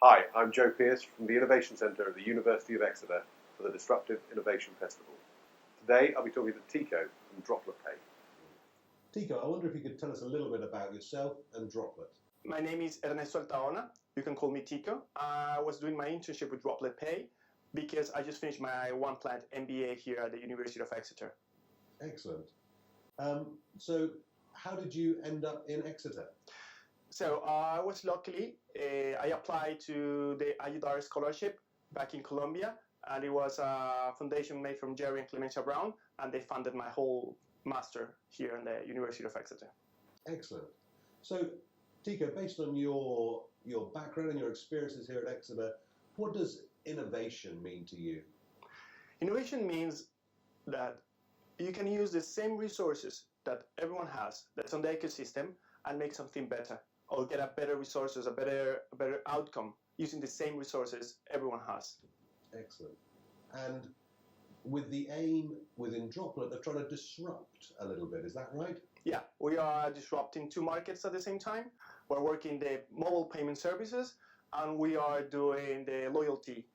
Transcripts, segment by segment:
Hi, I'm Joe Pearce from the Innovation Centre at the University of Exeter for the Disruptive Innovation Festival. Today I'll be talking to Tico from Droplet Pay. Tico, I wonder if you could tell us a little bit about yourself and Droplet. My name is Tico Altahona. You can call me Tico. I was doing my internship with Droplet Pay because I just finished my one-plant MBA here at the University of Exeter. Excellent. So how did you end up in Exeter? So I was luckily, I applied to the Ayudar Scholarship back in Colombia, and it was a foundation made from Jerry and Clemencia Brown, and they funded my whole master here in the University of Exeter. Excellent. So, Tico, based on your background and your experiences here at Exeter, what does innovation mean to you? Innovation means that you can use the same resources that everyone has, that's on the ecosystem, and make something better, or get a better resources, a better outcome using the same resources everyone has. Excellent. And with the aim within Droplet of trying to disrupt a little bit, is that right? Yeah, we are disrupting two markets at the same time. We're working the mobile payment services, and we are doing the loyalty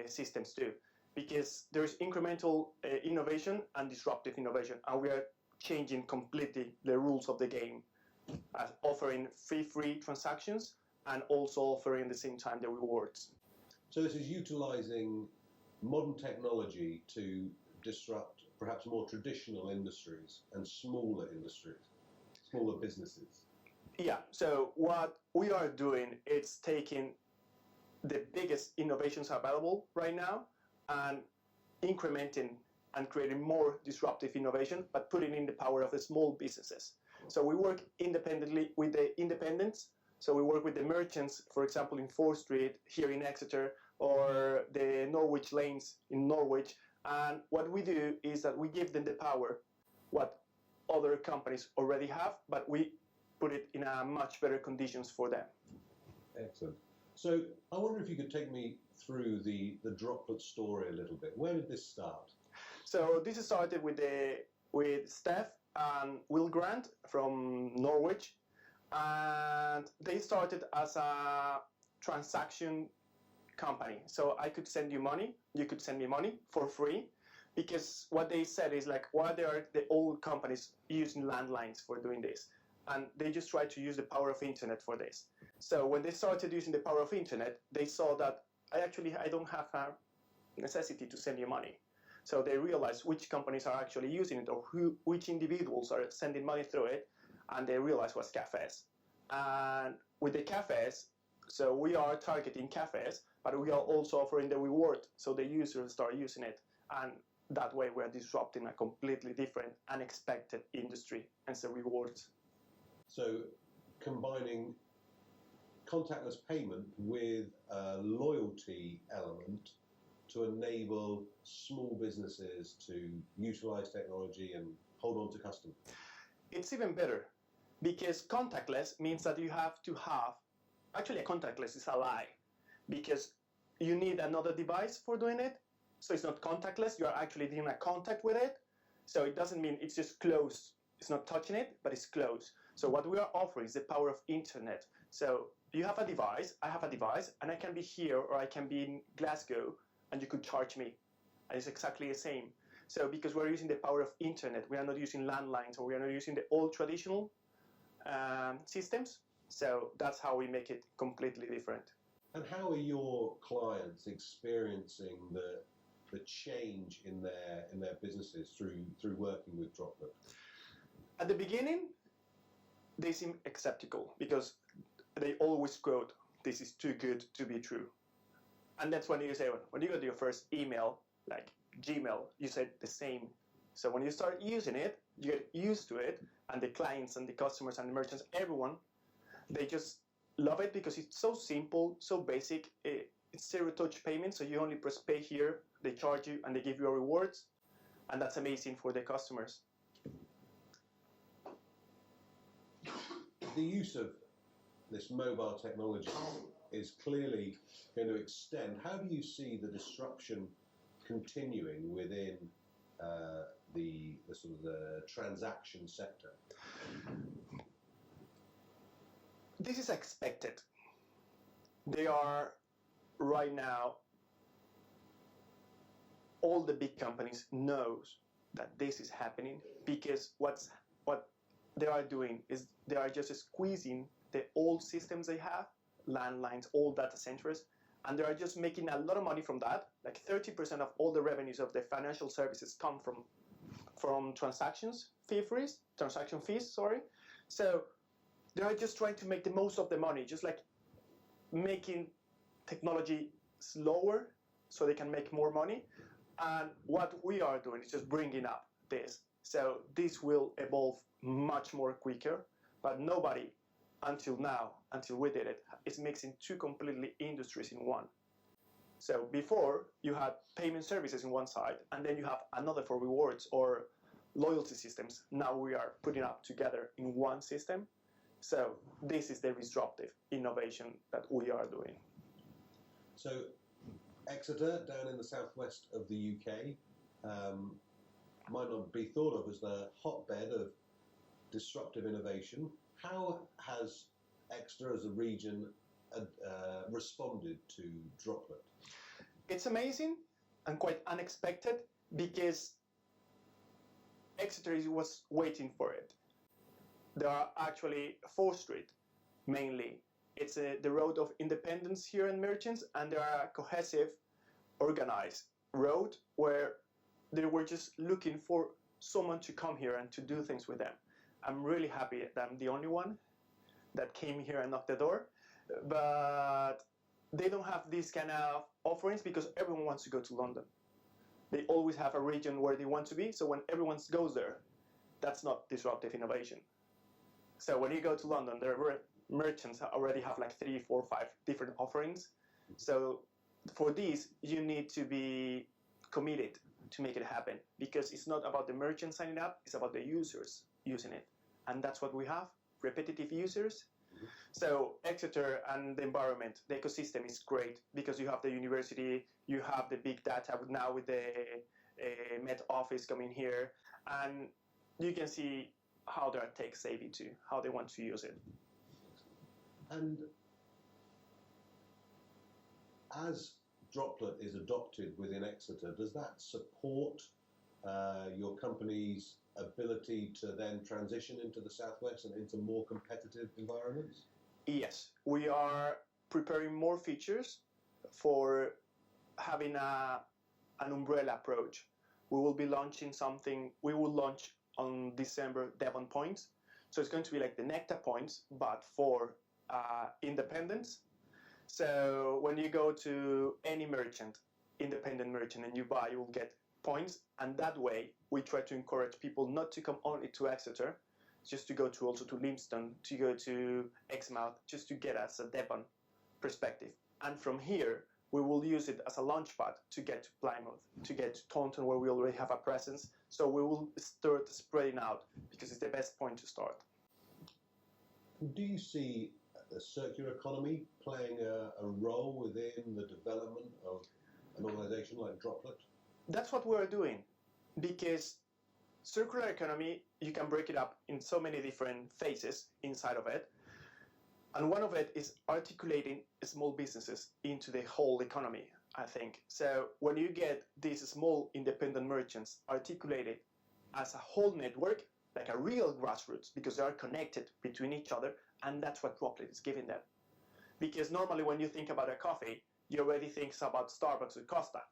systems too, because there's incremental innovation and disruptive innovation, and we are changing completely the rules of the game, offering free transactions and also offering at the same time the rewards. So this is utilizing modern technology to disrupt perhaps more traditional industries and smaller businesses. Yeah, so what we are doing is taking the biggest innovations available right now and incrementing and creating more disruptive innovation, but putting in the power of the small businesses. So we work independently with the independents. So we work with the merchants, for example, in 4th Street here in Exeter, or the Norwich lanes in Norwich. And what we do is that we give them the power, what other companies already have, but we put it in a much better conditions for them. Excellent. So I wonder if you could take me through the Droplet story a little bit. Where did this start? So this started with Steph and Will Grant from Norwich, and they started as a transaction company. So I could send you money, you could send me money for free, because what they said is like, why are the old companies using landlines for doing this? And they just tried to use the power of internet for this. So when they started using the power of internet, they saw that I don't have a necessity to send you money. So they realized which companies are actually using it, or which individuals are sending money through it, and they realized was cafes. And with the cafes, so we are targeting cafes, but we are also offering the reward, so the users start using it, and that way we are disrupting a completely different, unexpected industry, and so rewards. So combining contactless payment with a loyalty element to enable small businesses to utilize technology and hold on to customers. It's even better, because contactless means that you have to have, actually a contactless is a lie, because you need another device for doing it. So it's not contactless, you are actually doing a contact with it. So it doesn't mean it's just closed. It's not touching it, but it's closed. So what we are offering is the power of internet. So you have a device, I have a device, and I can be here or I can be in Glasgow, and you could charge me. And it's exactly the same. So because we're using the power of internet, we are not using landlines, or we are not using the old traditional systems. So that's how we make it completely different. And how are your clients experiencing the change in their businesses through working with Droplet? At the beginning, they seem skeptical, because they always quote, "This is too good to be true." And that's when you say, when you got your first email, like Gmail, you said the same. So when you start using it, you get used to it, and the clients and the customers and the merchants, everyone, they just love it because it's so simple, so basic. It's zero-touch payment, so you only press pay here, they charge you, and they give you a rewards, and that's amazing for the customers. The use of this mobile technology is clearly going to extend. How do you see the disruption continuing within the sort of the transaction sector? This is expected. they are right now, all the big companies knows that this is happening, because what they are doing is they are just squeezing the old systems they have, landlines, old data centers, and they are just making a lot of money from that. Like 30% of all the revenues of the financial services come from transaction fees, sorry. So they are just trying to make the most of the money, just like making technology slower so they can make more money. And what we are doing is just bringing up this. So this will evolve much more quicker, but nobody until now, until we did it, is mixing two completely industries in one. So before you had payment services in one side, and then you have another for rewards or loyalty systems. Now we are putting up together in one system. So this is the disruptive innovation that we are doing. So Exeter, down in the southwest of the UK, might not be thought of as the hotbed of disruptive innovation. How has Exeter as a region responded to Droplet? It's amazing and quite unexpected, because Exeter was waiting for it. There are actually 4th Street, mainly. It's the road of independence here and merchants, and there are a cohesive, organized road where they were just looking for someone to come here and to do things with them. I'm really happy that I'm the only one that came here and knocked the door, but they don't have these kind of offerings because everyone wants to go to London. They always have a region where they want to be, so when everyone goes there, that's not disruptive innovation. So when you go to London, there are merchants already have like 3, 4, 5 different offerings. So for these, you need to be committed to make it happen, because it's not about the merchant signing up, it's about the users using it. And that's what we have, repetitive users. Mm-hmm. So Exeter and the environment, the ecosystem is great, because you have the university, you have the big data now with the Met Office coming here, and you can see how they are tech savvy too, how they want to use it. And as Droplet is adopted within Exeter, does that support your company's ability to then transition into the southwest and into more competitive environments? Yes, we are preparing more features for having an umbrella approach. We will be launching something, we will launch on December Devon points. So it's going to be like the Nectar points, but for independents. So when you go to any merchant, independent merchant, and you buy, you will get points. And that way, we try to encourage people not to come only to Exeter, just to go to also to Livingston, to go to Exmouth, just to get us a Devon perspective. And from here, we will use it as a launchpad to get to Plymouth, to get to Taunton, where we already have a presence. So we will start spreading out, because it's the best point to start. Do you see the circular economy playing a role within the development of an organization like Droplet? That's what we're doing, because circular economy, you can break it up in so many different phases inside of it. And one of it is articulating small businesses into the whole economy, I think. So when you get these small independent merchants articulated as a whole network, like a real grassroots, because they are connected between each other, and that's what Droplet is giving them. Because normally when you think about a coffee, you already think about Starbucks or Costa.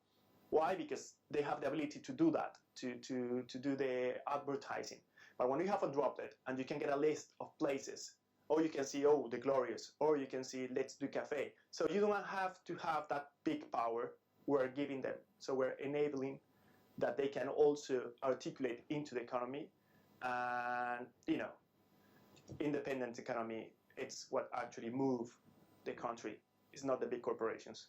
Why? Because they have the ability to do that, to do the advertising. But when you have a Droplet and you can get a list of places, or you can see, oh, the Glorious, or you can see Let's Do Cafe. So you don't have to have that big power we're giving them. So we're enabling that they can also articulate into the economy. And, independent economy, it's what actually move the country. It's not the big corporations.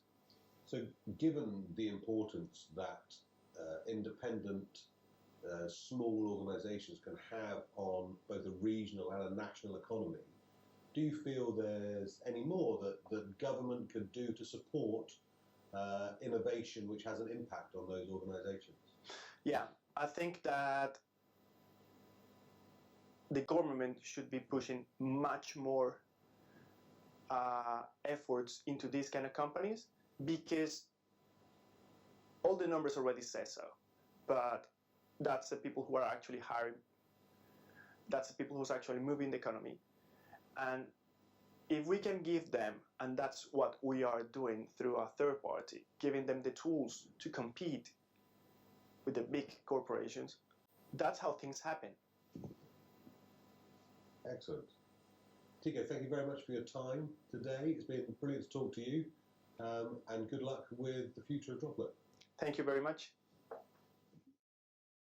So given the importance that independent small organizations can have on both a regional and a national economy, do you feel there's any more that government could do to support innovation which has an impact on those organizations? Yeah, I think that the government should be pushing much more efforts into these kind of companies because all the numbers already say so. But that's the people who are actually hiring. That's the people who's actually moving the economy. And if we can give them, and that's what we are doing through our third party, giving them the tools to compete with the big corporations, that's how things happen. Excellent. Tico, thank you very much for your time today. It's been brilliant to talk to you, and good luck with the future of Droplet. Thank you very much.